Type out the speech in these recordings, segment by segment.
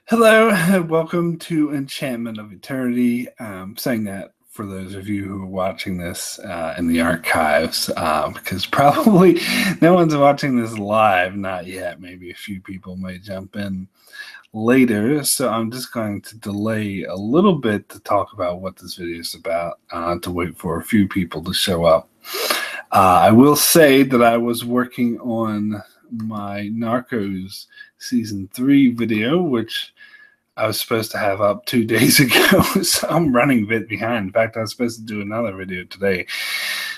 Hello, and welcome to Enchantment of Eternity. I'm saying that for those of you who are watching this in the archives, because probably no one's watching this live, not yet. Maybe a few people may jump in later, so I'm just going to delay a little bit to talk about what this video is about, to wait for a few people to show up. I will say that I was working on my Narcos Season 3 video, which I was supposed to have up 2 days ago, so I'm running a bit behind. In fact, I was supposed to do another video today.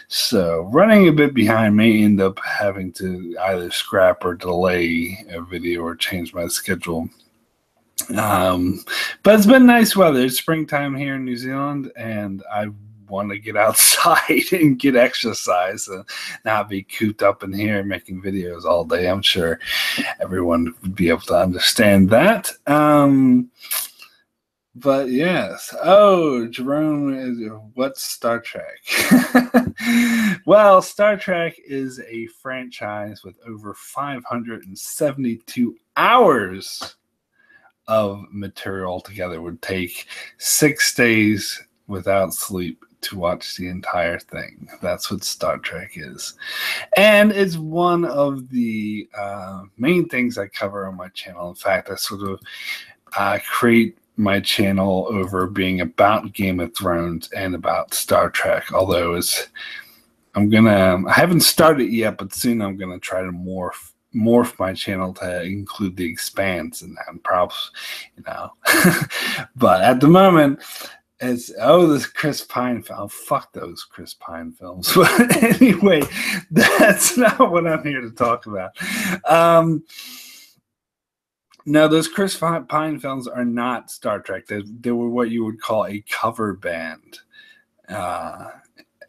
So running a bit behind may end up having to either scrap or delay a video or change my schedule. But it's been nice weather. It's springtime here in New Zealand, and I want to get outside and get exercise and not be cooped up in here making videos all day. I'm sure everyone would be able to understand that. But yes. Oh, Jerome, what's Star Trek? Well, Star Trek is a franchise with over 572 hours of material altogether. It would take 6 days without sleep to watch the entire thing. That's what Star Trek is. And it's one of the main things I cover on my channel. In fact, I sort of create my channel over being about Game of Thrones and about Star Trek, although I haven't started yet, but soon I'm going to try to morph my channel to include The Expanse and props, but at the moment, this Chris Pine film. Fuck those Chris Pine films. But anyway, that's not what I'm here to talk about. No, those Chris Pine films are not Star Trek. They were what you would call a cover band.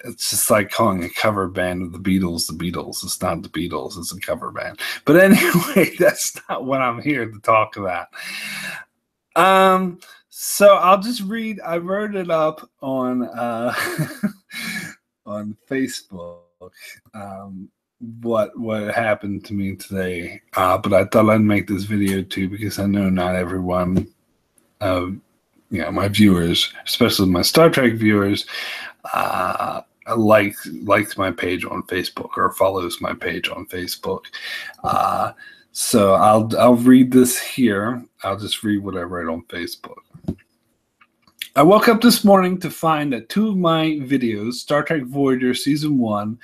It's just like calling a cover band of the Beatles the Beatles. It's not the Beatles. It's a cover band. But anyway, that's not what I'm here to talk about. So I'll just read. I wrote it up on on Facebook. What happened to me today? But I thought I'd make this video too because I know not everyone, my viewers, especially my Star Trek viewers, likes my page on Facebook or follows my page on Facebook. So I'll read this here. I'll just read what I wrote on Facebook. I woke up this morning to find that 2 of my videos, Star Trek Voyager Season 1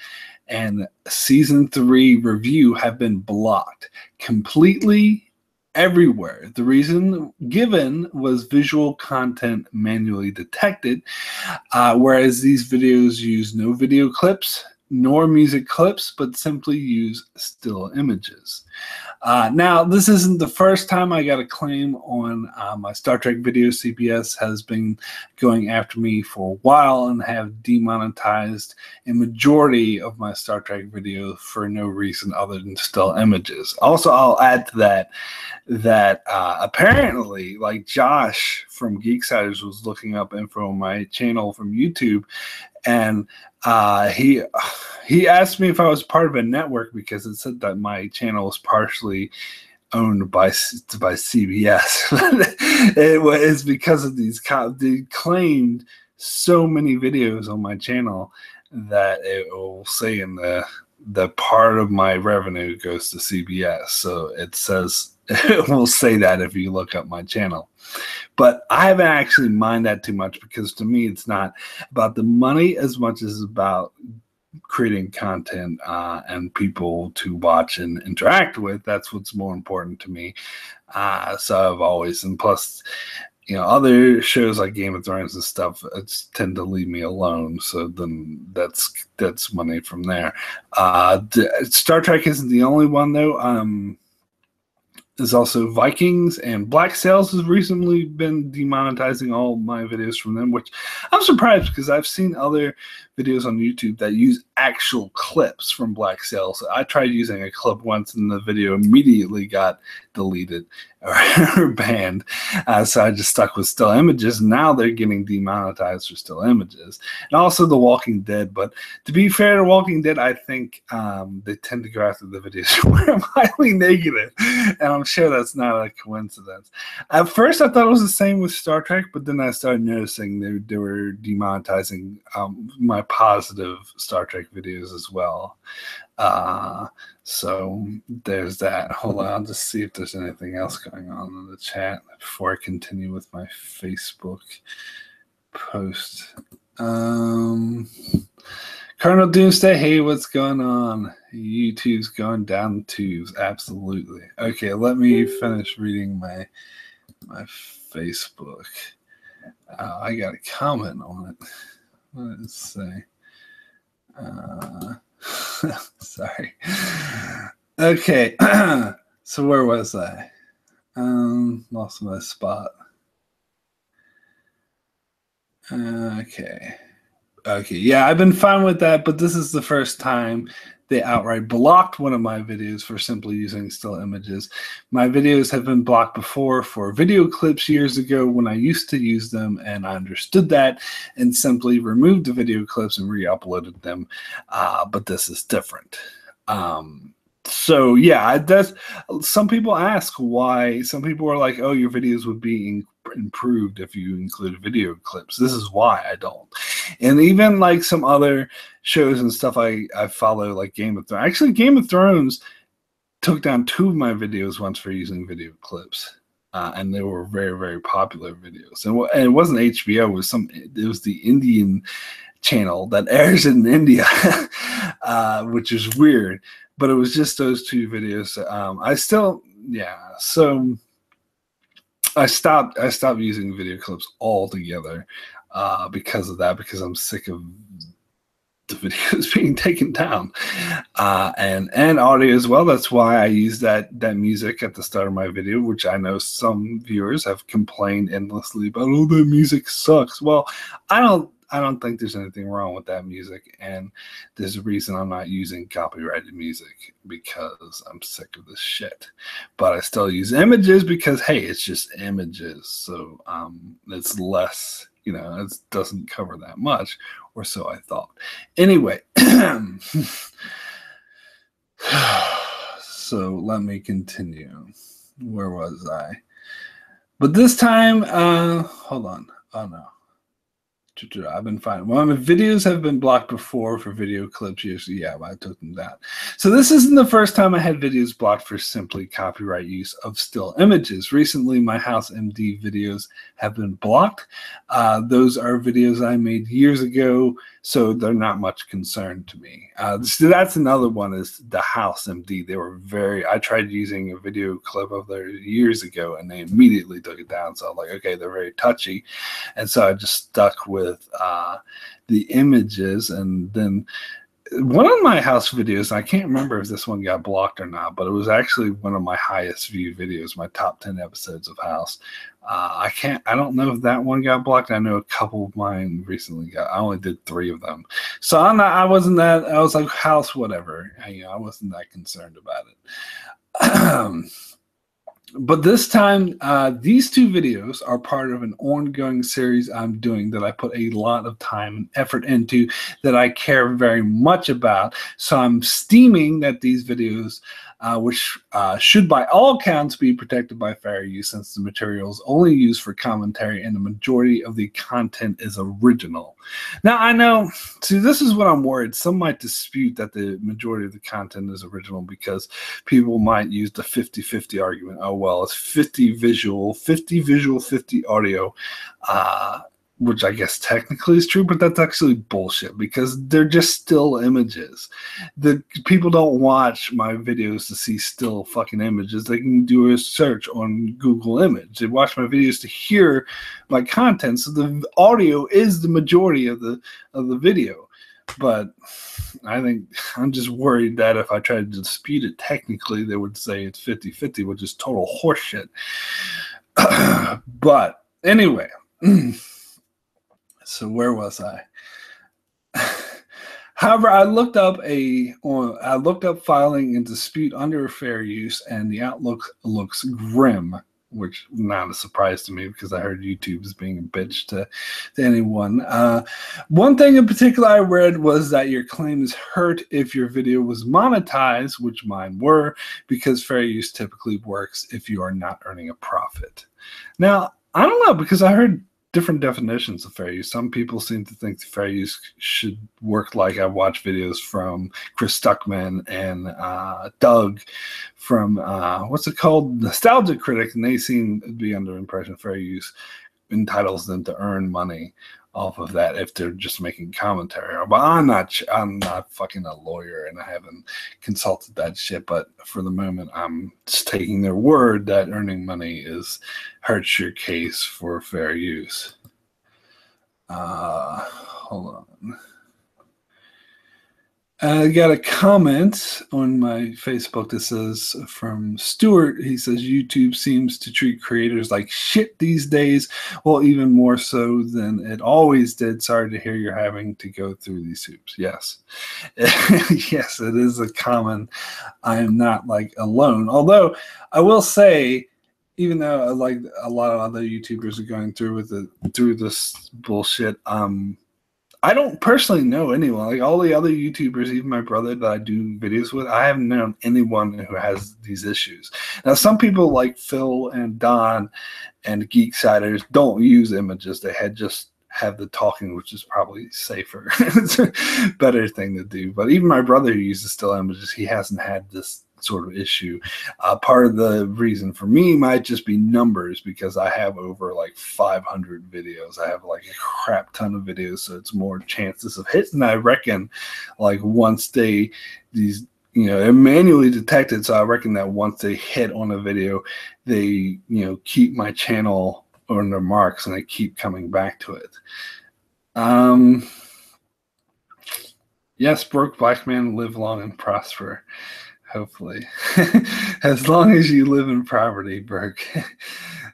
and Season 3 review, have been blocked completely everywhere. The reason given was visual content manually detected, whereas these videos use no video clips nor music clips, but simply use still images. Now, this isn't the first time I got a claim on my Star Trek video. CBS has been going after me for a while and have demonetized a majority of my Star Trek videos for no reason other than still images. Also, I'll add to that apparently, like Josh from Geeksiders was looking up info on my channel from YouTube, and he asked me if I was part of a network because it said that my channel was partially owned by CBS. It was because of they claimed so many videos on my channel that it will say in the part of my revenue goes to CBS. So it says it will say that if you look up my channel. But I haven't actually minded that too much because to me it's not about the money as much as about creating content and people to watch and interact with. That's what's more important to me. So I've always, and plus, other shows like Game of Thrones and stuff tend to leave me alone. So then that's money from there. Star Trek isn't the only one though. There's also Vikings, and Black Sails has recently been demonetizing all my videos from them, which I'm surprised because I've seen other videos on YouTube that use actual clips from Black Sails. I tried using a clip once and the video immediately got deleted or banned. So I just stuck with still images. Now they're getting demonetized for still images. And also The Walking Dead. But to be fair to Walking Dead, I think they tend to go after the videos where I'm highly negative. And I'm sure that's not a coincidence. At first, I thought it was the same with Star Trek, but then I started noticing they were demonetizing my positive Star Trek videos as well. So there's that. Hold on, I'll just see if there's anything else going on in the chat before I continue with my Facebook post. Colonel Doomsday, hey, what's going on? YouTube's going down the tubes, absolutely. Okay, let me finish reading my Facebook. I got a comment on it. What does it say? Sorry. Okay, so where was I? Lost my spot. Okay, yeah, I've been fine with that, but this is the first time they outright blocked one of my videos for simply using still images. My videos have been blocked before for video clips years ago when I used to use them, and I understood that and simply removed the video clips and re-uploaded them, but this is different. So yeah, that's, some people ask why. Some people are like, oh, your videos would be improved if you include video clips. This is why I don't. And even like some other shows and stuff I follow, like Game of Thrones. Actually, Game of Thrones took down 2 of my videos once for using video clips. And they were very, very popular videos. And it wasn't HBO, it was the Indian channel that airs in India, which is weird. But it was just those 2 videos. So I stopped using video clips altogether because of that, because I'm sick of the videos being taken down, and audio as well. That's why I use that music at the start of my video, which I know some viewers have complained endlessly about. Oh, the music sucks. Well, I don't think there's anything wrong with that music, and there's a reason I'm not using copyrighted music, because I'm sick of this shit. But I still use images because, hey, it's just images, so it's less, it doesn't cover that much, or so I thought. Anyway, so let me continue. Where was I? But this time, hold on. Oh no. I've been fine. Well, my videos have been blocked before for video clips. Yeah, I took them down. So this isn't the first time I had videos blocked for simply copyright use of still images. Recently, my House MD videos have been blocked. Those are videos I made years ago, so they're not much concern to me. So that's another one, is the House MD. I tried using a video clip of theirs years ago, and they immediately took it down. So I was like, okay, they're very touchy. And so I just stuck with the images. And then one of my House videos, I can't remember if this one got blocked or not, but it was actually one of my highest viewed videos, my top 10 episodes of House. I don't know if that one got blocked. I know a couple of mine recently I only did 3 of them. So I was like, House, whatever. I wasn't that concerned about it. But this time, these 2 videos are part of an ongoing series I'm doing that I put a lot of time and effort into, that I care very much about. So I'm steaming that these videos, which should by all counts be protected by fair use, since the material is only used for commentary and the majority of the content is original. Now, I know, see, this is what I'm worried. Some might dispute that the majority of the content is original, because people might use the 50-50 argument. Oh, well, it's 50 visual, 50 audio, which I guess technically is true, but that's actually bullshit, because they're just still images. The people don't watch my videos to see still fucking images. They can do a search on Google Image. They watch my videos to hear my content. So the audio is the majority of the video. But I think I'm just worried that if I try to dispute it technically, they would say it's 50-50, which is total horseshit. But anyway, so where was I? However, I looked up filing and dispute under fair use, and the outlook looks grim. which not a surprise to me because I heard YouTube is being a bitch to anyone. One thing in particular I read was that your claim is hurt if your video was monetized, which mine were, because fair use typically works if you are not earning a profit. Now, I don't know, because I heard different definitions of fair use. Some people seem to think the fair use should work like I watch videos from Chris Stuckman and Doug from, what's it called? Nostalgia Critic, and they seem to be under the impression fair use entitles them to earn money off of that if they're just making commentary. But I'm not fucking a lawyer, and I haven't consulted that shit. But for the moment, I'm just taking their word that earning money hurts your case for fair use. Hold on. I got a comment on my Facebook that says, from Stuart, he says, YouTube seems to treat creators like shit these days. Well, even more so than it always did. Sorry to hear you're having to go through these hoops. Yes. Yes, it is a common. I am not like alone. Although I will say, even though like a lot of other YouTubers are going through this bullshit, I don't personally know anyone. Like all the other YouTubers, even my brother that I do videos with, I haven't known anyone who has these issues. Now, some people like Phil and Don and Geeksiders don't use images. They just have the talking, which is probably safer. It's a better thing to do. But even my brother who uses still images, he hasn't had this sort of issue. Part of the reason for me might just be numbers, because I have over like 500 videos. I have like a crap ton of videos, so it's more chances of hitting. I reckon like once they're manually detected, so I reckon that once they hit on a video, they keep my channel on their marks and they keep coming back to it. Yes, broke black man, live long and prosper. Hopefully. As long as you live in poverty, Brooke.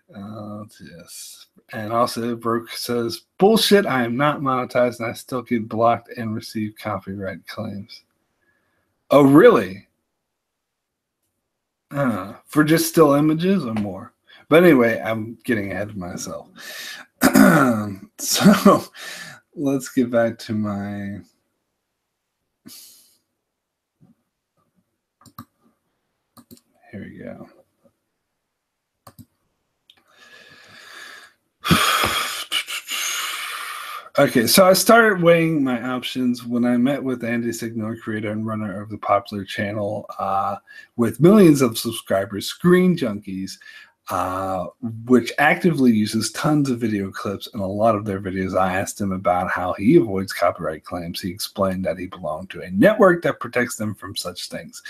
Yes. And also, Brooke says, bullshit, I am not monetized and I still get blocked and receive copyright claims. Oh, really? For just still images or more? But anyway, I'm getting ahead of myself. So, let's get back to my... Here we go. Okay, so I started weighing my options when I met with Andy Signor, creator and runner of the popular channel with millions of subscribers, Screen Junkies, which actively uses tons of video clips. And a lot of their videos, I asked him about how he avoids copyright claims. He explained that he belonged to a network that protects them from such things.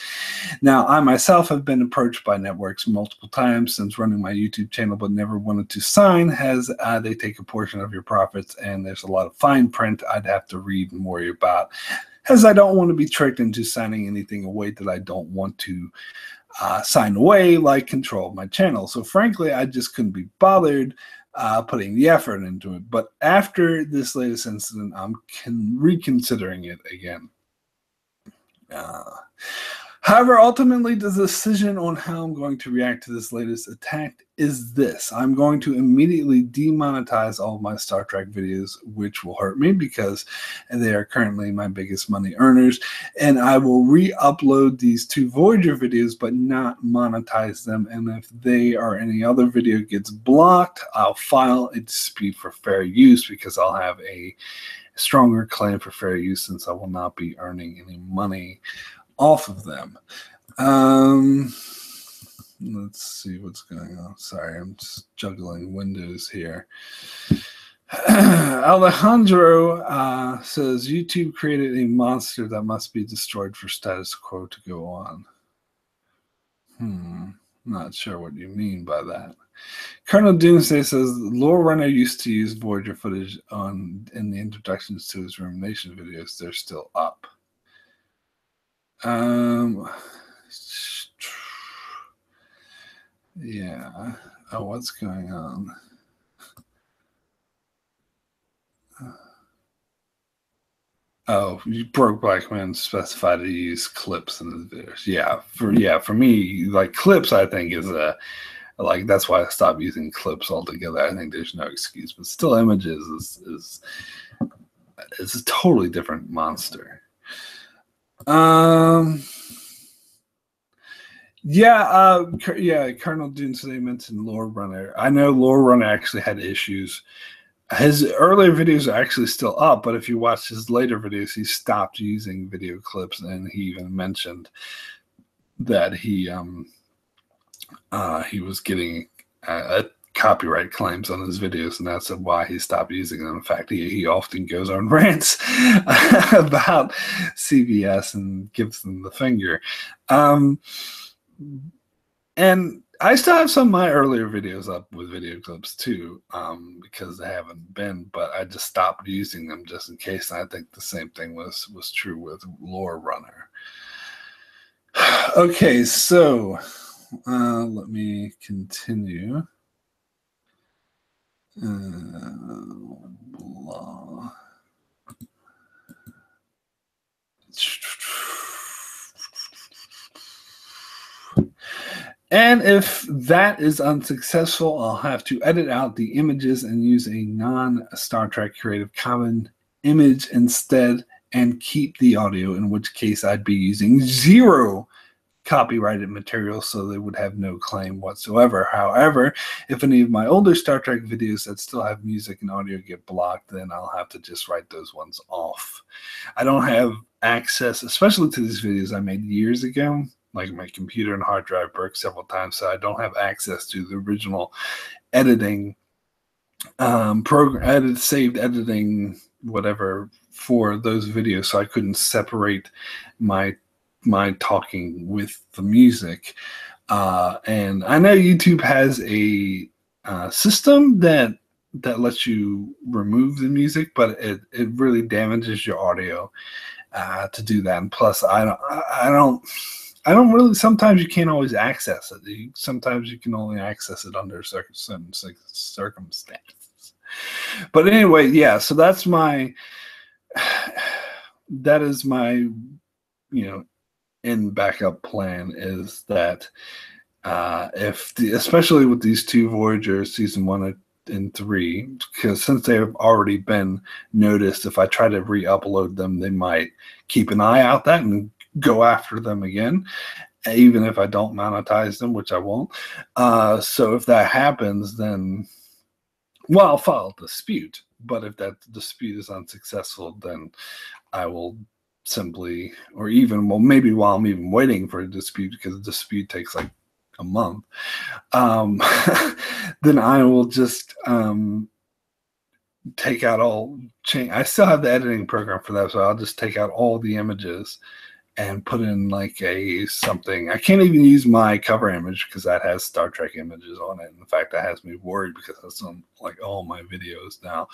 Now, I myself have been approached by networks multiple times since running my YouTube channel, but never wanted to sign, as they take a portion of your profits, and there's a lot of fine print I'd have to read and worry about, as I don't want to be tricked into signing anything away that I don't want to sign away, like control of my channel. So frankly, I just couldn't be bothered putting the effort into it. But after this latest incident, I'm reconsidering it again. However, ultimately, the decision on how I'm going to react to this latest attack is this. I'm going to immediately demonetize all of my Star Trek videos, which will hurt me because they are currently my biggest money earners. And I will re-upload these 2 Voyager videos, but not monetize them. And if they or any other video gets blocked, I'll file a dispute for fair use, because I'll have a stronger claim for fair use since I will not be earning any money off of them. Let's see what's going on. Sorry, I'm just juggling windows here. Alejandro says, YouTube created a monster that must be destroyed for status quo to go on. Not sure what you mean by that. Colonel Doomsday says, Lore Runner used to use Voyager footage in the introductions to his Rumination videos. They're still up. Yeah. Oh, what's going on? Oh, you broke black man specified to use clips in his videos. Yeah, for me, like clips, I think is a Like, that's why I stopped using clips altogether. I think there's no excuse, but still, images is a totally different monster. Yeah, Colonel Dune today mentioned Lore Runner. I know Lore Runner actually had issues. His earlier videos are actually still up, but if you watch his later videos, he stopped using video clips, and he even mentioned that he was getting copyright claims on his videos, and that's why he stopped using them. In fact, he often goes on rants about CBS and gives them the finger. And I still have some of my earlier videos up with video clips too, because they haven't been, but I just stopped using them just in case. And I think the same thing was true with Lore Runner. Okay, so let me continue. Blah. And if that is unsuccessful, I'll have to edit out the images and use a non-Star Trek Creative Commons image instead and keep the audio, in which case I'd be using 0 copyrighted material, so they would have no claim whatsoever. However, if any of my older Star Trek videos that still have music and audio get blocked, then I'll have to just write those ones off. I don't have access, especially to these videos I made years ago. Like, my computer and hard drive broke several times, so I don't have access to the original editing program, saved editing, whatever, for those videos, so I couldn't separate my talking with the music. And I know YouTube has a system that lets you remove the music, but it really damages your audio to do that. And plus, I don't really, sometimes you can't always access it. Sometimes you can only access it under certain circumstances. But anyway, yeah, so that is my, in backup plan, is that especially with these 2 Voyagers, season 1 and 3, because since they have already been noticed, if I try to re-upload them, they might keep an eye out that and go after them again, even if I don't monetize them, which I won't. So if that happens, then, well, I'll file a dispute. But if that dispute is unsuccessful, then I will simply, or even, well, maybe while I'm even waiting for a dispute, because a dispute takes like a month, then I will just take out all change. I still have the editing program for that, so I'll just take out all the images and put in like something. I can't even use my cover image because that has Star Trek images on it. In fact, that has me worried because that's on like all my videos now.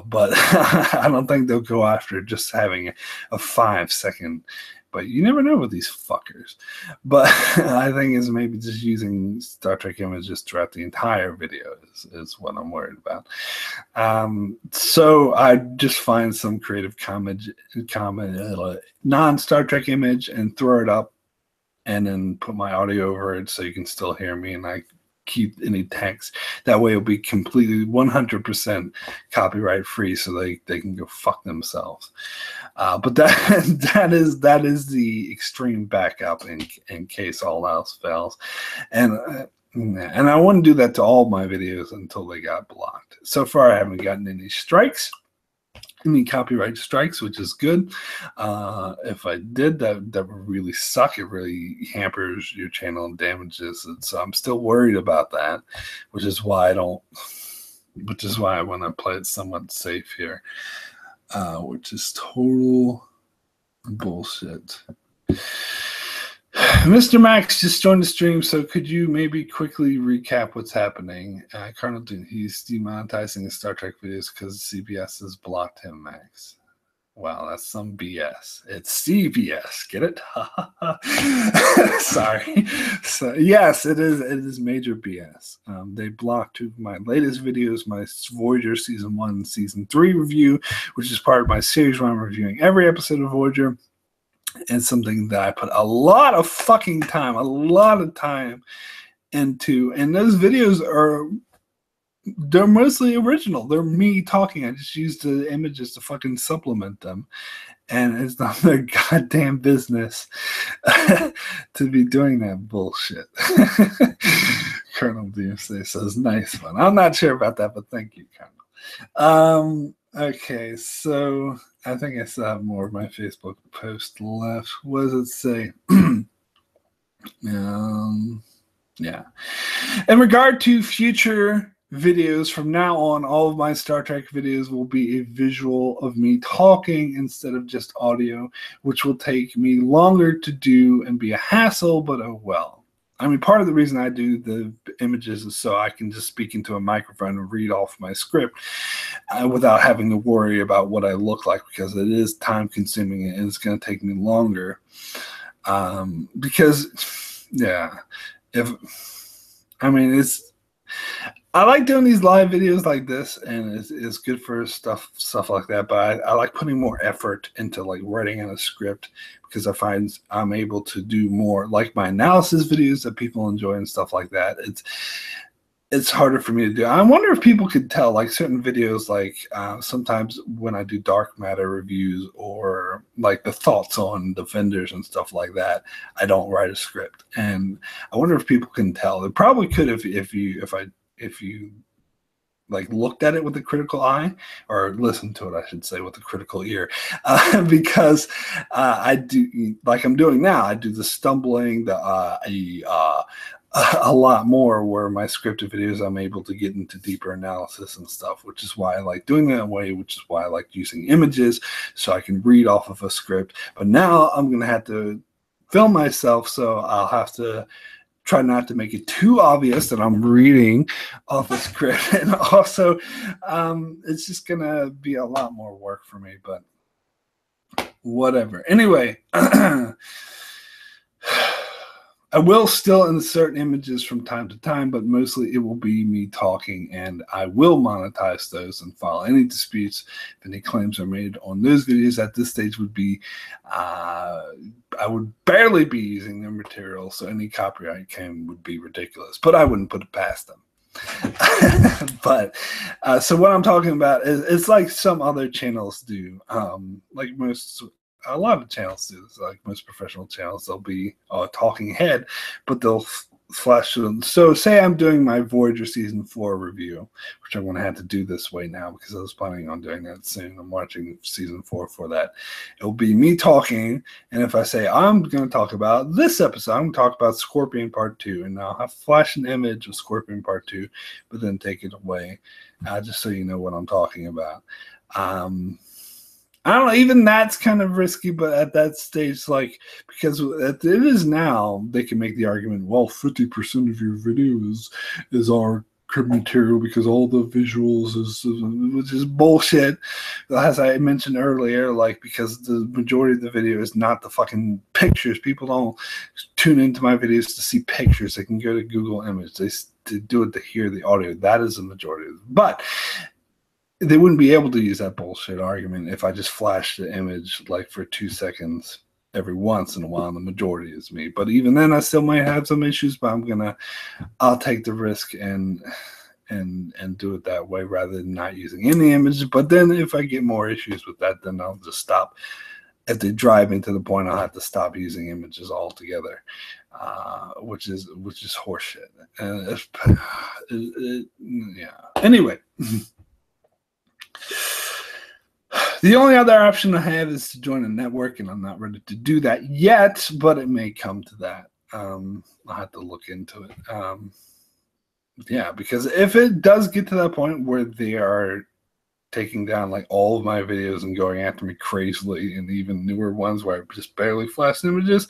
But I don't think they'll go after just having a 5-second. But you never know with these fuckers. But I think is maybe just using Star Trek images throughout the entire video is what I'm worried about. So I just find some Creative Commons non-Star Trek image and throw it up, and then put my audio over it so you can still hear me, and I keep any text. That way it'll be completely 100% copyright free, so they can go fuck themselves. But that is the extreme backup in case all else fails. And I wouldn't do that to all my videos until they got blocked. So far I haven't gotten any strikes, any copyright strikes, which is good. If I did, that would really suck. It really hampers your channel and damages it. So I'm still worried about that, which is why I want to play it somewhat safe here, which is total bullshit. Mr. Max just joined the stream, so could you maybe quickly recap what's happening? Colonel Dune, he's demonetizing his Star Trek videos because CBS has blocked him, Max. Wow, that's some BS. It's CBS. Get it? Sorry. So yes, it is major BS. They blocked 2 of my latest videos, my Voyager Season 1 and Season 3 review, which is part of my series where I'm reviewing every episode of Voyager. And something that I put a lot of time into, and those videos they're mostly original. They're me talking. I just use the images to fucking supplement them. And it's not their goddamn business to be doing that bullshit. Colonel Doomsday says, nice one. I'm not sure about that, but thank you, Colonel. Okay, so I think I still have more of my Facebook post left. What does it say? Yeah. In regard to future videos, from now on, all of my Star Trek videos will be a visual of me talking instead of just audio, which will take me longer to do and be a hassle, but oh well. I mean, part of the reason I do the images is so I can just speak into a microphone and read off my script without having to worry about what I look like, because it is time consuming and it's going to take me longer. Because, yeah, I like doing these live videos like this, and it's good for stuff like that. But I like putting more effort into like writing in a script, because I find I'm able to do more, like my analysis videos that people enjoy and stuff like that. It's harder for me to do. I wonder if people could tell, like certain videos, like sometimes when I do dark matter reviews or like the thoughts on Defenders and stuff like that, I don't write a script, and I wonder if people can tell. They probably could if you like looked at it with a critical eye, or listened to it, I should say, with a critical ear, because I do, like I'm doing now, I do the stumbling, a lot more, where my scripted videos I'm able to get into deeper analysis and stuff, which is why I like doing that way, which is why I like using images so I can read off of a script. But now I'm going to have to film myself, so I'll have to try not to make it too obvious that I'm reading off a script. And also, it's just going to be a lot more work for me, but whatever. Anyway, I will still insert images from time to time, but mostly it will be me talking, and I will monetize those and file any disputes if any claims are made on those videos. At this stage would be, I would barely be using their material, so any copyright claim would be ridiculous, but I wouldn't put it past them. But so what I'm talking about is, it's like some other channels do, like a lot of channels do this, like most professional channels. They'll be a talking head, but they'll flash to them. So say I'm doing my Voyager Season 4 review, which I'm going to have to do this way now because I was planning on doing that soon. I'm watching Season 4 for that. It'll be me talking, and if I say I'm going to talk about this episode, I'm going to talk about Scorpion Part 2, and I'll have flash an image of Scorpion Part 2, but then take it away, just so you know what I'm talking about. I don't know, even that's kind of risky, but at that stage, like, because it is now, they can make the argument, well, 50% of your video is our crib material because all the visuals which is bullshit. As I mentioned earlier, like, because the majority of the video is not the fucking pictures. People don't tune into my videos to see pictures. They can go to Google Image. They do it to hear the audio. That is the majority. But they wouldn't be able to use that bullshit argument if I just flashed the image like for 2 seconds every once in a while. The majority is me, but even then, I still might have some issues. But I'll take the risk and do it that way rather than not using any image. But then, if I get more issues with that, then I'll just stop. If they drive me to the point, I'll have to stop using images altogether, which is horseshit. Yeah. Anyway. The only other option I have is to join a network, and I'm not ready to do that yet, but it may come to that. I'll have to look into it. Yeah, because if it does get to that point where they are taking down like all of my videos and going after me crazily, and even newer ones where I just barely flash images,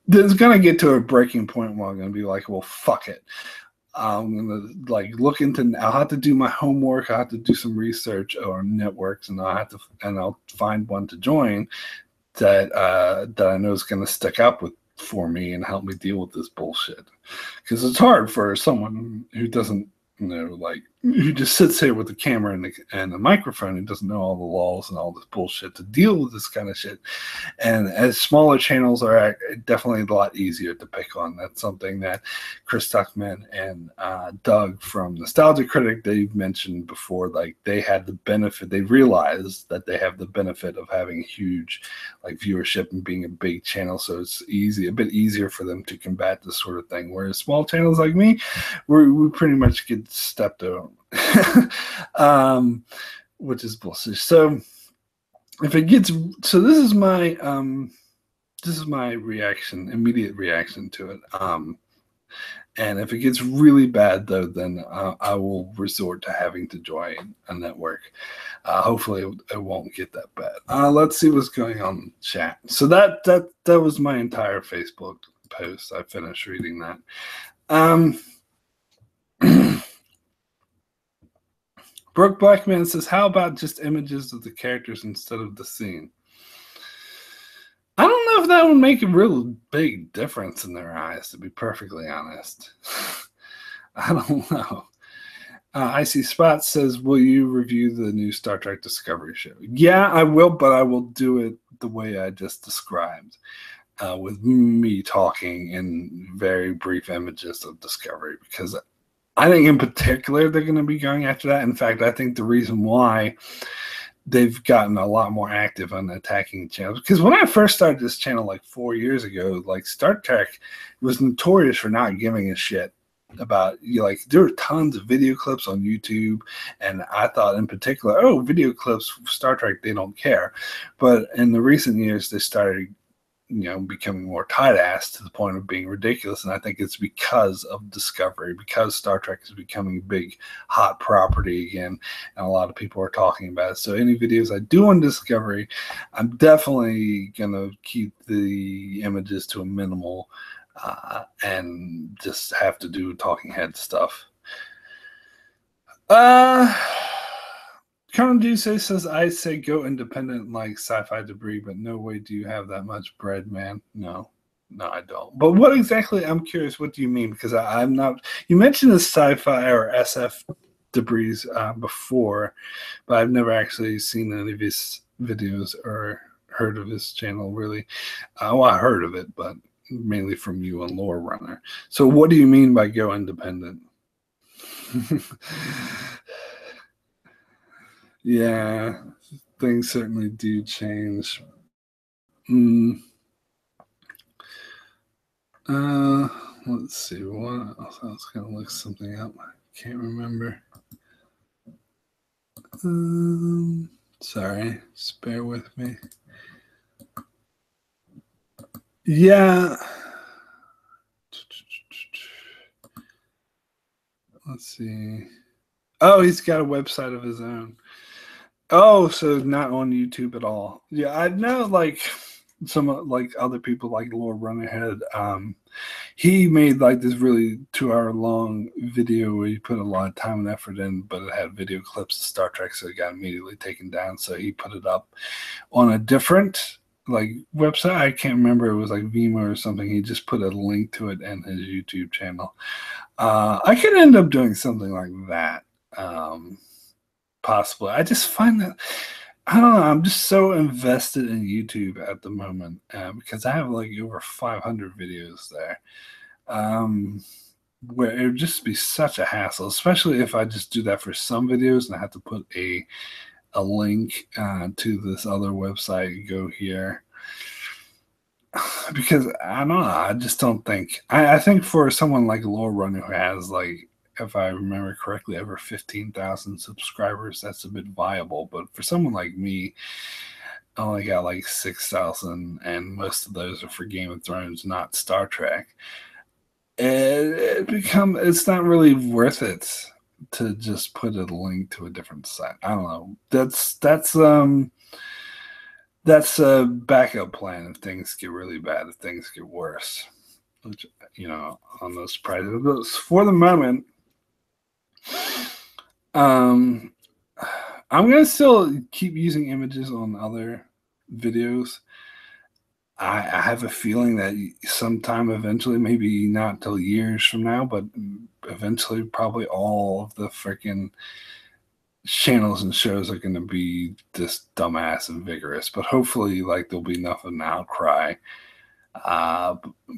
then it's going to get to a breaking point where I'm going to be like, well, fuck it. I'm gonna like look into. I'll have to do my homework. I'll have to do some research on networks, and I'll find one to join that I know is gonna stick up for me and help me deal with this bullshit. Because it's hard for someone who doesn't like who just sits there with the camera and the microphone and doesn't know all the laws and all this bullshit to deal with this kind of shit. And as smaller channels are definitely a lot easier to pick on. That's something that Chris Tuckman and Doug from Nostalgia Critic, they've mentioned before. Like they had the benefit, they realized that they have the benefit of having huge like viewership and being a big channel, so it's a bit easier for them to combat this sort of thing. Whereas small channels like me, we pretty much get stepped on, which is bullshit. So if it gets, so this is my reaction, immediate reaction to it. And if it gets really bad, though, then I will resort to having to join a network. Hopefully, it won't get that bad. Let's see what's going on in the chat. So that was my entire Facebook post. I finished reading that. Brooke Blackman says, "How about just images of the characters instead of the scene?" I don't know if that would make a real big difference in their eyes, to be perfectly honest. I don't know. Icy Spot says, "Will you review the new Star Trek Discovery show?" Yeah, I will, but I will do it the way I just described, with me talking in very brief images of Discovery, because I think in particular they're going to be going after that. In fact, I think the reason why they've gotten a lot more active on attacking channels, because when I first started this channel like 4 years ago, like Star Trek was notorious for not giving a shit about, like there were tons of video clips on YouTube, and I thought in particular, oh, video clips Star Trek, they don't care. But in the recent years they started becoming more tight-ass to the point of being ridiculous. And I think it's because of Discovery, because Star Trek is becoming a big, hot property again, and a lot of people are talking about it. So any videos I do on Discovery, I'm definitely going to keep the images to a minimal and just have to do talking head stuff. Colonel Juice says, "I say go independent like Sci-Fi Debris, but no way do you have that much bread, man." No, I don't. But what exactly, I'm curious, what do you mean? Because I'm not, you mentioned the Sci-Fi or SF Debris before, but I've never actually seen any of his videos or heard of his channel, really. Well, I heard of it, but mainly from you and Lore Runner. So what do you mean by go independent? Yeah, things certainly do change. Let's see. What else? I was going to look something up. I can't remember. Sorry. Just bear with me. Yeah. Let's see. Oh, he's got a website of his own. Oh, so not on YouTube at all. Yeah, I know, like some like other people like Lord Runnerhead. He made like this really 2-hour long video where he put a lot of time and effort in, but it had video clips of Star Trek, so it got immediately taken down. So he put it up on a different like website. I can't remember. It was like Vimeo or something. He just put a link to it in his YouTube channel. I could end up doing something like that. Possibly. I just find that, I don't know, I'm just so invested in YouTube at the moment because I have like over 500 videos there, where it would just be such a hassle, especially if I just do that for some videos and I have to put a link to this other website, go here. Because I don't know, I just don't think, I think for someone like Lore Runner who has like, if I remember correctly, over 15,000 subscribers, that's a bit viable. But for someone like me, I only got like 6,000, and most of those are for Game of Thrones, not Star Trek. It's not really worth it to just put a link to a different site. I don't know. That's a backup plan if things get really bad, if things get worse. Which, on those prices. For the moment, I'm gonna still keep using images on other videos. I have a feeling that sometime eventually, maybe not till years from now, but eventually probably all of the freaking channels and shows are going to be just dumbass and vigorous. But hopefully, like, there'll be enough of an outcry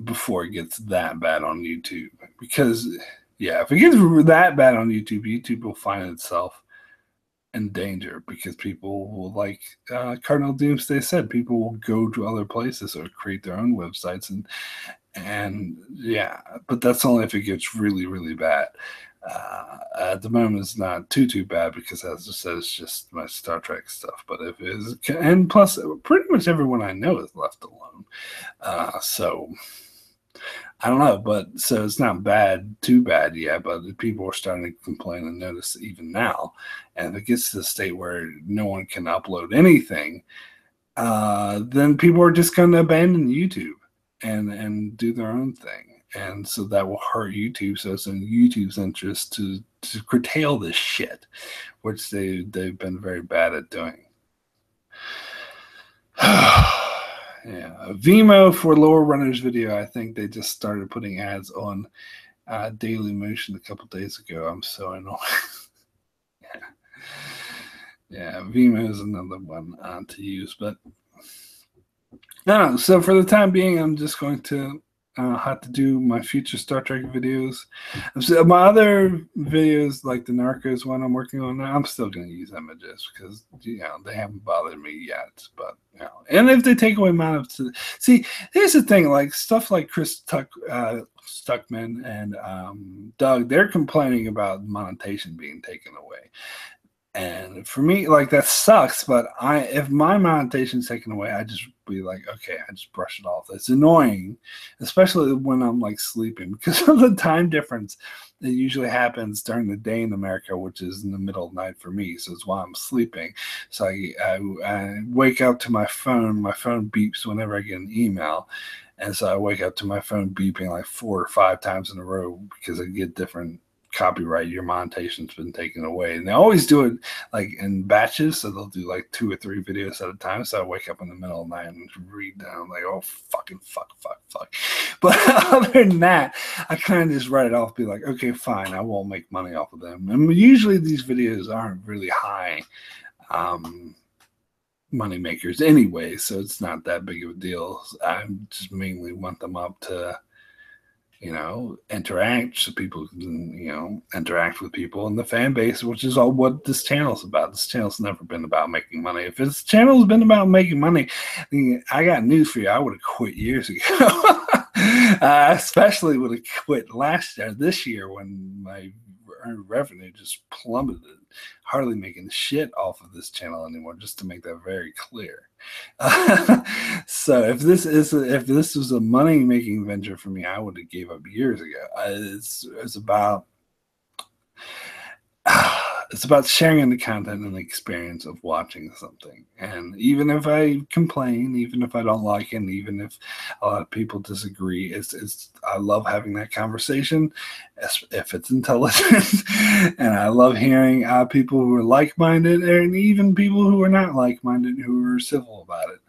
before it gets that bad on YouTube. Because, yeah, if it gets that bad on YouTube, YouTube will find itself in danger because people will, like Cardinal Doomsday said, people will go to other places or create their own websites and yeah, but that's only if it gets really, really bad. At the moment, it's not too bad because, as I said, it's just my Star Trek stuff. But if it is, and plus, pretty much everyone I know is left alone. So I don't know, but so it's not too bad yet. But people are starting to complain and notice even now. And if it gets to the state where no one can upload anything, then people are just going to abandon YouTube and do their own thing. And so that will hurt YouTube. So it's in YouTube's interest to curtail this shit, which they've been very bad at doing. Yeah, Vimeo for Lore Runners video. I think they just started putting ads on Daily Motion a couple days ago. I'm so annoyed. Yeah, Vimeo is another one to use, but no. So for the time being, I'm just going to have to do my future Star Trek videos. So my other videos, like the Narcos one I'm working on now, I'm still going to use images because they haven't bothered me yet. But and if they take away my see, here's the thing: like stuff like Chris Stuckman and Doug, they're complaining about monetization being taken away. And for me, like, that sucks, but if my monetization's taken away, I just be like, okay, I just brush it off. It's annoying, especially when I'm like sleeping because of the time difference that usually happens during the day in America, which is in the middle of the night for me. So it's while I'm sleeping. So I wake up to my phone beeps whenever I get an email. And so I wake up to my phone beeping like 4 or 5 times in a row because I get different copyright, your monetization's been taken away. And they always do it like in batches, so they'll do like 2 or 3 videos at a time. So I wake up in the middle of the night and read down like, oh, fucking fuck. But other than that, I kind of just write it off, be like, okay, fine, I won't make money off of them. And usually these videos aren't really high money makers anyway, so it's not that big of a deal. I just mainly want them up to interact, so people can, interact with people in the fan base, which is all what this channel's about. This channel's never been about making money. If this channel's been about making money, I got news for you. I would have quit years ago. Especially would have quit this year when my earned revenue just plummeted. Hardly making shit off of this channel anymore, just to make that very clear. So if this was a money making venture for me, I would have gave up years ago. It's about sharing the content and the experience of watching something. And even if I complain, even if I don't like it, and even if a lot of people disagree, I love having that conversation if it's intelligent. And I love hearing people who are like-minded, and even people who are not like-minded, who are civil about it.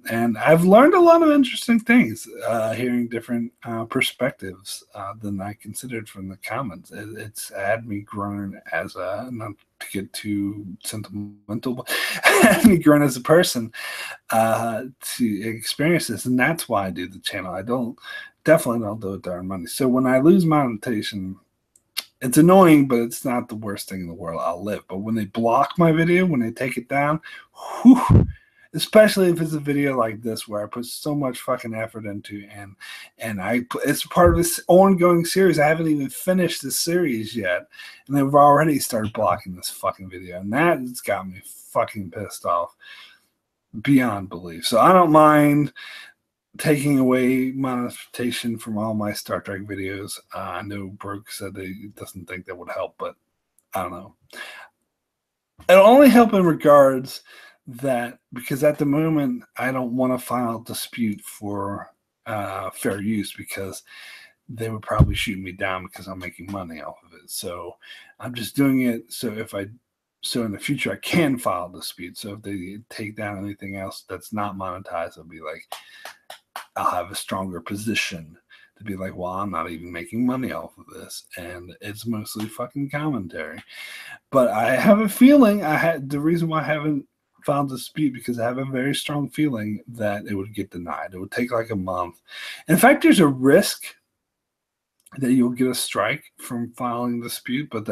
And I've learned a lot of interesting things, hearing different perspectives than I considered from the comments. It's had me grown as not to get too sentimental, but had me grown as a person to experience this. And that's why I do the channel. I definitely don't do it to earn money. So when I lose monetization, it's annoying, but it's not the worst thing in the world. I'll live. But when they block my video, when they take it down, whew, especially if it's a video like this where I put so much fucking effort into, and it's part of this ongoing series. I haven't even finished the series yet, and they've already started blocking this fucking video, and that's got me fucking pissed off beyond belief. So I don't mind taking away monetization from all my Star Trek videos. I know Brooke said he doesn't think that would help, but I don't know. It'll only help in regards that, because at the moment I don't want to file a dispute for fair use, because they would probably shoot me down because I'm making money off of it. So I'm just doing it so in the future I can file a dispute. So if they take down anything else that's not monetized, I'll be like, I'll have a stronger position to be like, well, I'm not even making money off of this, and it's mostly fucking commentary. But I have a feeling the reason why I haven't filed a dispute because I have a very strong feeling that it would get denied. It would take like a month. In fact, there's a risk that you'll get a strike from filing a dispute, but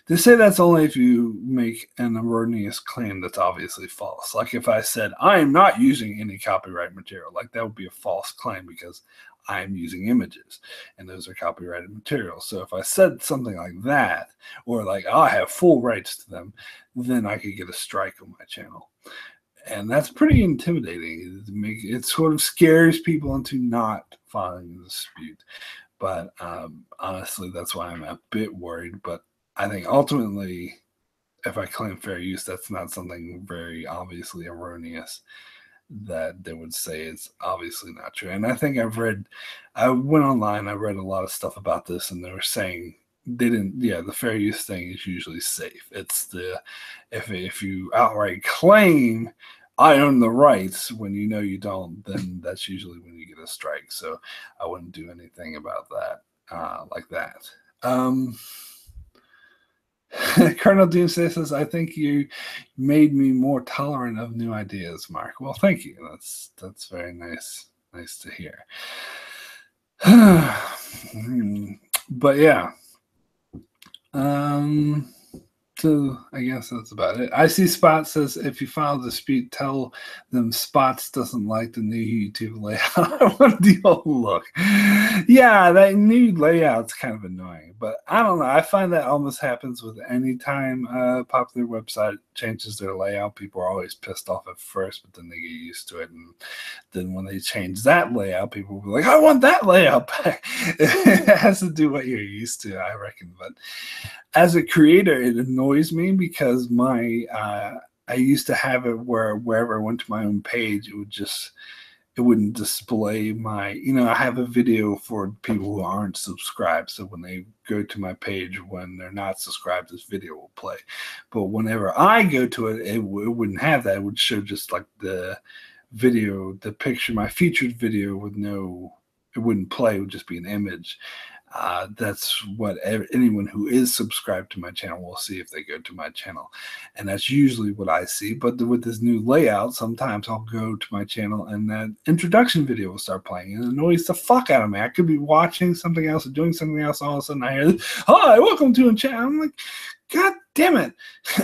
they say that's only if you make an erroneous claim that's obviously false. Like if I said I am not using any copyright material, like that would be a false claim because I am using images and those are copyrighted materials. So if I said something like that, or like, oh, I have full rights to them, then I could get a strike on my channel. And that's pretty intimidating. It sort of scares people into not filing a dispute. But honestly, that's why I'm a bit worried. But I think ultimately, if I claim fair use, that's not something very obviously erroneous that they would say is obviously not true. And I think I went online, I read a lot of stuff about this, and they were saying the fair use thing is usually safe. It's if you outright claim I own the rights when you know you don't, then that's usually when you get a strike. So I wouldn't do anything about that like that. Colonel Doomsday says, I think you made me more tolerant of new ideas, Mark. Well, thank you. That's very nice. Nice to hear. But yeah. So I guess that's about it. I see Spot says, if you file a dispute, tell them Spots doesn't like the new YouTube layout. I want the old look. Yeah, that new layout's kind of annoying, but I don't know. I find that almost happens with any time a popular website changes their layout. People are always pissed off at first, but then they get used to it. And then when they change that layout, people will be like, I want that layout back. It has to do what you're used to, I reckon. But as a creator, it annoys me because I used to have it where wherever I went to my own page, it wouldn't display my, I have a video for people who aren't subscribed. So when they go to my page, when they're not subscribed, this video will play. But whenever I go to it, it wouldn't have that. It would show just like the video, the picture, my featured video with it wouldn't play. It would just be an image. That's what anyone who is subscribed to my channel will see if they go to my channel. And that's usually what I see. But with this new layout, sometimes I'll go to my channel and that introduction video will start playing and it annoys the fuck out of me. I could be watching something else or doing something else. All of a sudden I hear, hi, welcome to a channel. I'm like, God damn it.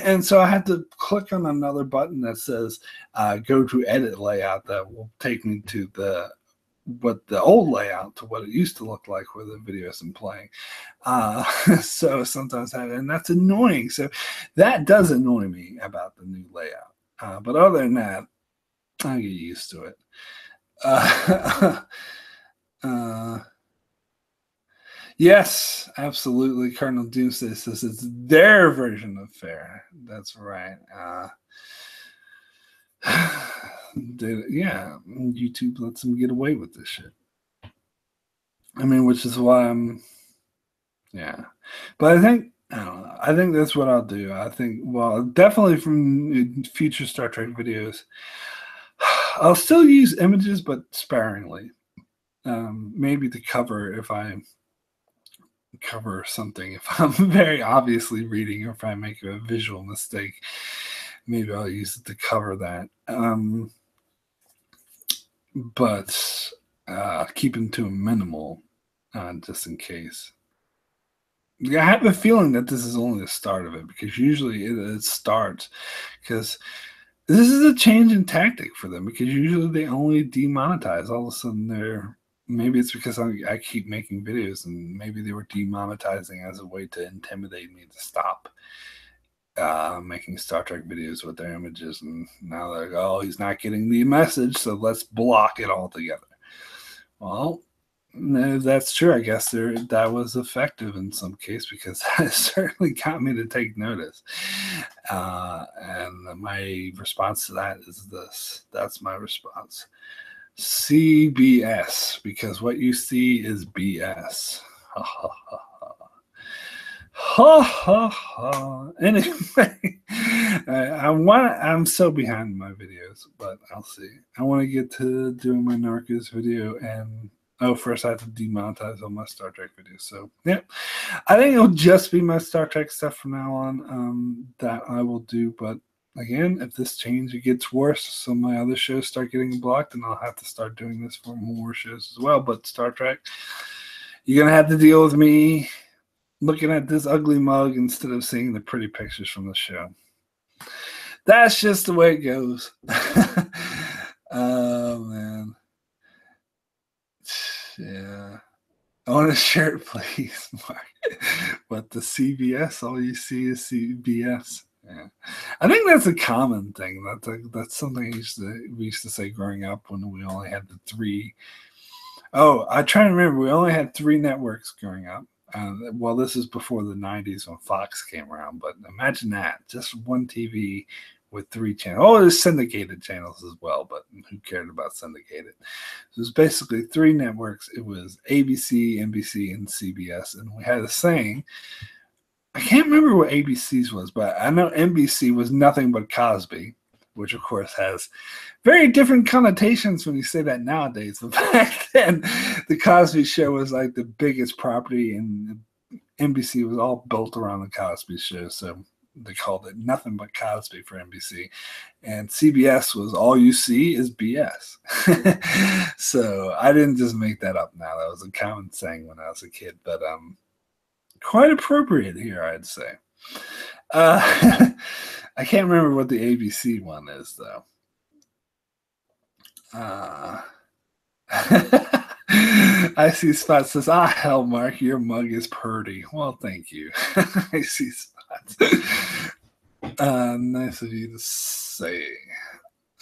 And so I had to click on another button that says go to edit layout that will take me to the old layout to what it used to look like where the video isn't playing. So sometimes and that's annoying. So that does annoy me about the new layout. But other than that, I get used to it. Yes, absolutely. Colonel Doomsday says it's their version of fair. That's right. Yeah, YouTube lets them get away with this shit. I mean, which is why yeah. But I don't know. I think that's what I'll do. I think, well, definitely from future Star Trek videos, I'll still use images, but sparingly. Maybe the cover, if I cover something, if I'm very obviously reading or if I make a visual mistake, maybe I'll use it to cover that. But keep them to a minimal just in case. I have a feeling that this is only the start of it because usually it starts because this is a change in tactic for them because usually they only demonetize. All of a sudden maybe it's because I keep making videos and maybe they were demonetizing as a way to intimidate me to stop making Star Trek videos with their images, and now they're like, oh, he's not getting the message, so let's block it altogether. Well, no, that's true. I guess that was effective in some case because that certainly got me to take notice. And my response to that is this. That's my response. CBS, because what you see is BS. Ha ha ha. Ha ha ha. Anyway, I'm so behind my videos, but I'll see. I want to get to doing my Narcos video and Oh, first I have to demonetize all my Star Trek videos. So, yeah. I think it'll just be my Star Trek stuff from now on that I will do. But again, if this change it gets worse, so my other shows start getting blocked, then I'll have to start doing this for more shows as well. But Star Trek, you're going to have to deal with me looking at this ugly mug instead of seeing the pretty pictures from the show. That's just the way it goes. Oh, man. Yeah. I want a shirt, please, Mark. But the CBS, all you see is CBS. Yeah. I think that's a common thing. That's something we used to say growing up when we only had the three. Oh, I try to remember. We only had three networks growing up. Well, this is before the 90s when Fox came around. But imagine that. Just one TV with three channels. Oh, there's syndicated channels as well, but who cared about syndicated? So it was basically three networks. It was ABC, NBC, and CBS. And we had a saying. I can't remember what ABC's was, but I know NBC was nothing but Cosby, which of course has very different connotations when you say that nowadays. But back then, the Cosby Show was like the biggest property, and NBC was all built around the Cosby Show. So they called it nothing but Cosby for NBC. And CBS was all you see is BS. So I didn't just make that up now. That was a common saying when I was a kid. But quite appropriate here, I'd say. I can't remember what the ABC one is, though. I see Spot says, hell, Mark, your mug is purty. Well, thank you. I see Spots. Nice of you to say.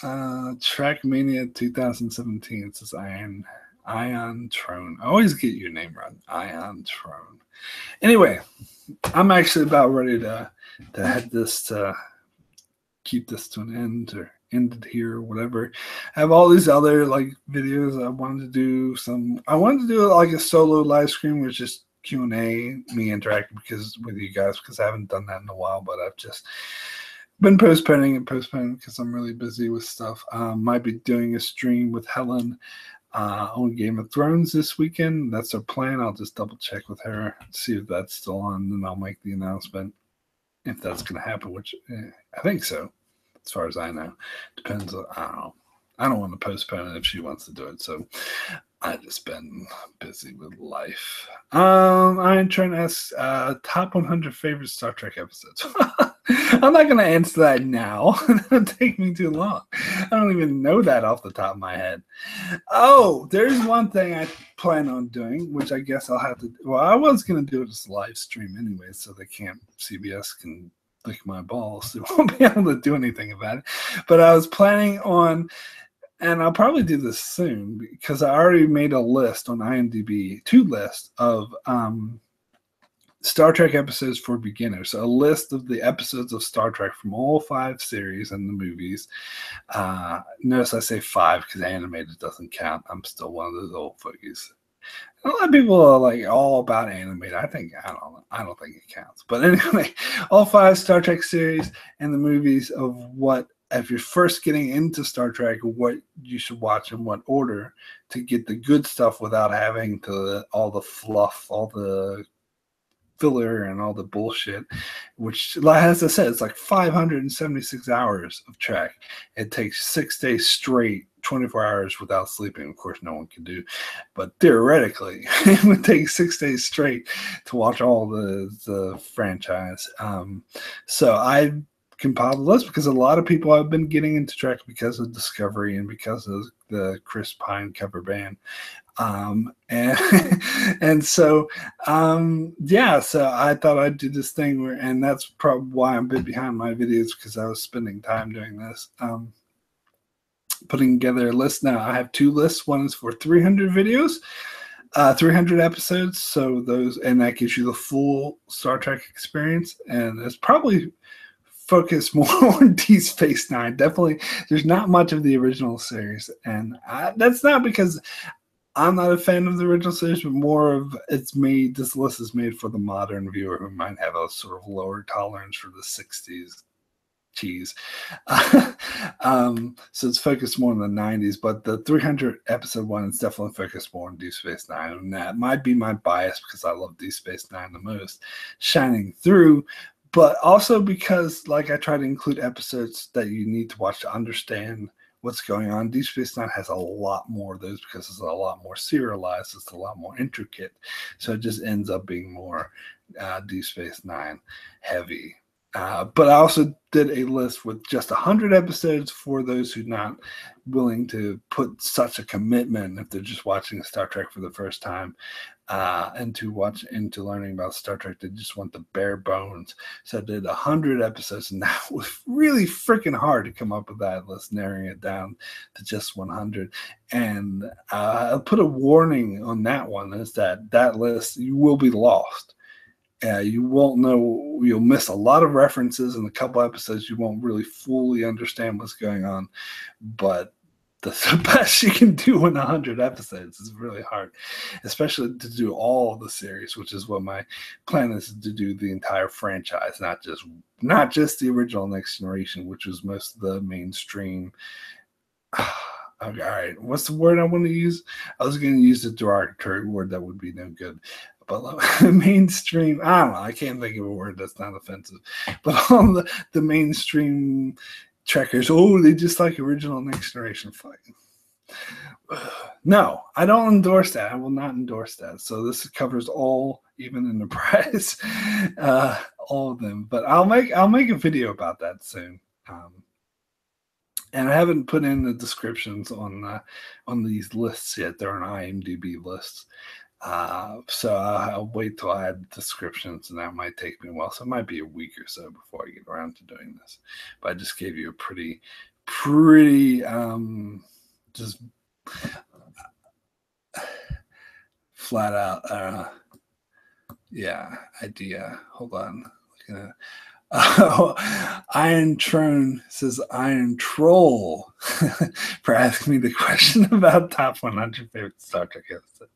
Trackmania 2017 says Ion Trone. I always get your name wrong. Ion Trone. Anyway, I'm actually about ready to head this to keep this to an end or end it here or whatever. I have all these other like videos I wanted to do. I wanted to do like a solo live stream with just Q&A, me interacting with you guys because I haven't done that in a while, but I've just been postponing because I'm really busy with stuff. Might be doing a stream with Helen on Game of Thrones this weekend. That's our plan. I'll just double check with her, see if that's still on, then I'll make the announcement if that's going to happen, which I think so, as far as I know. Depends on, I don't know. I don't want to postpone it if she wants to do it, so I've just been busy with life. I'm trying to ask top 100 favorite Star Trek episodes. I'm not going to answer that now. It'll take me too long. I don't even know that off the top of my head. Oh, there's one thing I plan on doing, which I guess I'll have to. Well, I was going to do it as a live stream anyway, so CBS can lick my balls. They won't be able to do anything about it. But I was planning on, and I'll probably do this soon because I already made a list on IMDb, 2 lists of Star Trek episodes for beginners. A list of the episodes of Star Trek from all 5 series and the movies. Notice I say 5 because animated doesn't count. I'm still one of those old fogies. A lot of people are like all about animated. I don't think it counts. But anyway, all 5 Star Trek series and the movies of what, if you're first getting into Star Trek, what you should watch in what order to get the good stuff without having to all the fluff, all the filler and all the bullshit, which, as I said, it's like 576 hours of Trek. It takes 6 days straight, 24 hours without sleeping. Of course, no one can do, but theoretically, it would take 6 days straight to watch all the franchise. So I compiled the list because a lot of people have been getting into Trek because of Discovery and because of the Chris Pine cover band. So I thought I'd do this thing and that's probably why I'm a bit behind my videos, because I was spending time doing this, putting together a list. Now I have 2 lists. One is for 300 videos, 300 episodes. So those, and that gives you the full Star Trek experience, and it's probably focus more on Deep Space Nine. Definitely, there's not much of the original series, and that's not because I'm not a fan of the original series, but more of it's made. This list is made for the modern viewer who might have a sort of lower tolerance for the '60s cheese. So it's focused more on the 90s, but the 300 episode one is definitely focused more on Deep Space Nine. And that might be my bias because I love Deep Space Nine the most, shining through. But also because, like, I try to include episodes that you need to watch to understand what's going on. Deep Space Nine has a lot more of those because it's a lot more serialized. It's a lot more intricate. So it just ends up being more Deep Space Nine heavy. But I also did a list with just 100 episodes for those who are not willing to put such a commitment if they're just watching Star Trek for the first time into learning about Star Trek. They just want the bare bones. So I did 100 episodes, and that was really freaking hard to come up with that list, narrowing it down to just 100. And I'll put a warning on that one, is that list, you will be lost. You won't know, you'll miss a lot of references in a couple episodes. You won't really fully understand what's going on, but that's the best you can do in 100 episodes. It's really hard, especially to do all of the series, which is what my plan is, to do the entire franchise, not just the original Next Generation, which was most of the mainstream. Okay, all right, what's the word I want to use? I was going to use a derogatory word that would be no good. But mainstream, I don't know. I can't think of a word that's not offensive. But all the mainstream Trekkers, they just like original Next Generation fighting. No, I don't endorse that. I will not endorse that. So this covers all, even Enterprise, all of them. But I'll make a video about that soon. And I haven't put in the descriptions on these lists yet. They're on IMDb lists. So I'll wait till I add descriptions, and that might take me a while. So it might be a week or so before I get around to doing this. But I just gave you a pretty just flat out idea. Hold on. Iron Throne says Iron Troll for asking me the question about top 100 favorite Star Trek episodes.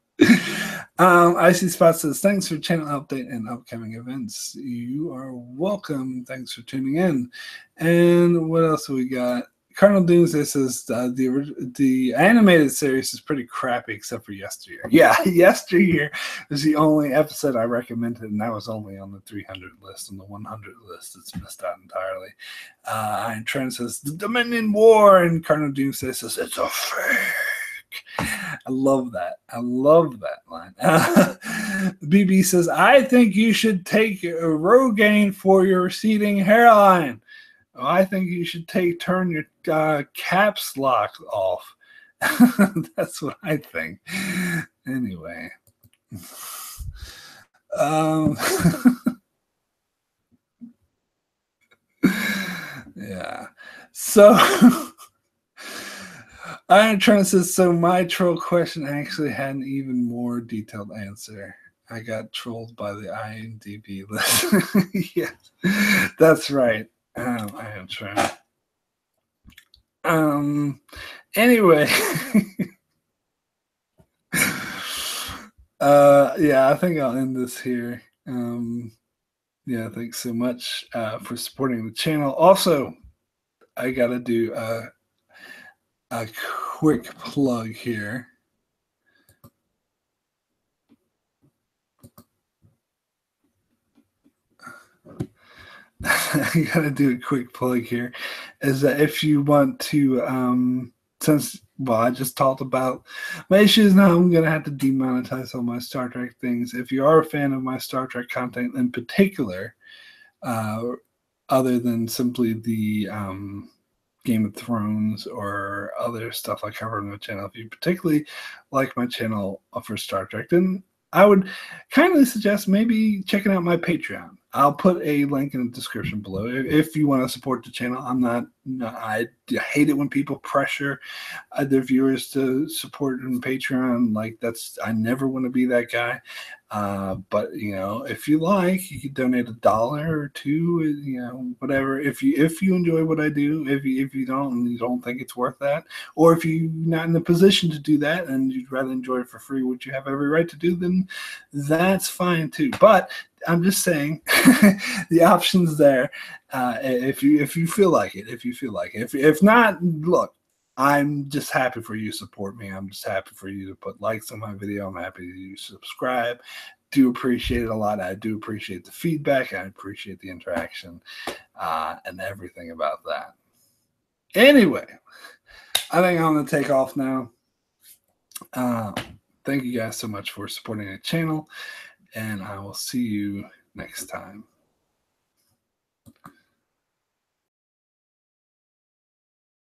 Icy Spot says, thanks for channel update and upcoming events. You are welcome. Thanks for tuning in. And what else have we got? Cardinal Doomsday says the animated series is pretty crappy except for Yesteryear. Yeah, Yesteryear is the only episode I recommended, and that was only on the 300 list. On the 100 list, it's missed out entirely. And Trent says the Dominion War, and Cardinal Doomsday says it's a fake. I love that. I love that line. BB says, I think you should take Rogaine for your receding hairline. I think you should turn your caps lock off. That's what I think. Anyway. Yeah. So Iron Trent says, so my troll question actually had an even more detailed answer. I got trolled by the IMDb list. Yes, that's right. Iron Trent. Anyway. Yeah, I think I'll end this here. Yeah, thanks so much for supporting the channel. Also, I gotta do a quick plug here. I gotta do a quick plug here. Is that if you want to, I just talked about my issues now, I'm gonna have to demonetize all my Star Trek things. If you are a fan of my Star Trek content in particular, other than simply the Game of Thrones or other stuff I cover on my channel, if you particularly like my channel for Star Trek, then I would kindly suggest maybe checking out my Patreon. I'll put a link in the description below if you want to support the channel. I hate it when people pressure their viewers to support in Patreon. Like, I never want to be that guy. But if you like, you can donate $1 or $2, whatever. If you enjoy what I do, if you don't and you don't think it's worth that, or if you're not in the position to do that and you'd rather enjoy it for free, which you have every right to do, then that's fine too. But I'm just saying the option's there. If you feel like it, if not, look, I'm just happy for you to support me. I'm just happy for you to put likes on my video. I'm happy you subscribe. Do appreciate it a lot. I do appreciate the feedback. I appreciate the interaction and everything about that. Anyway, I think I'm going to take off now. Thank you guys so much for supporting the channel, and I will see you next time.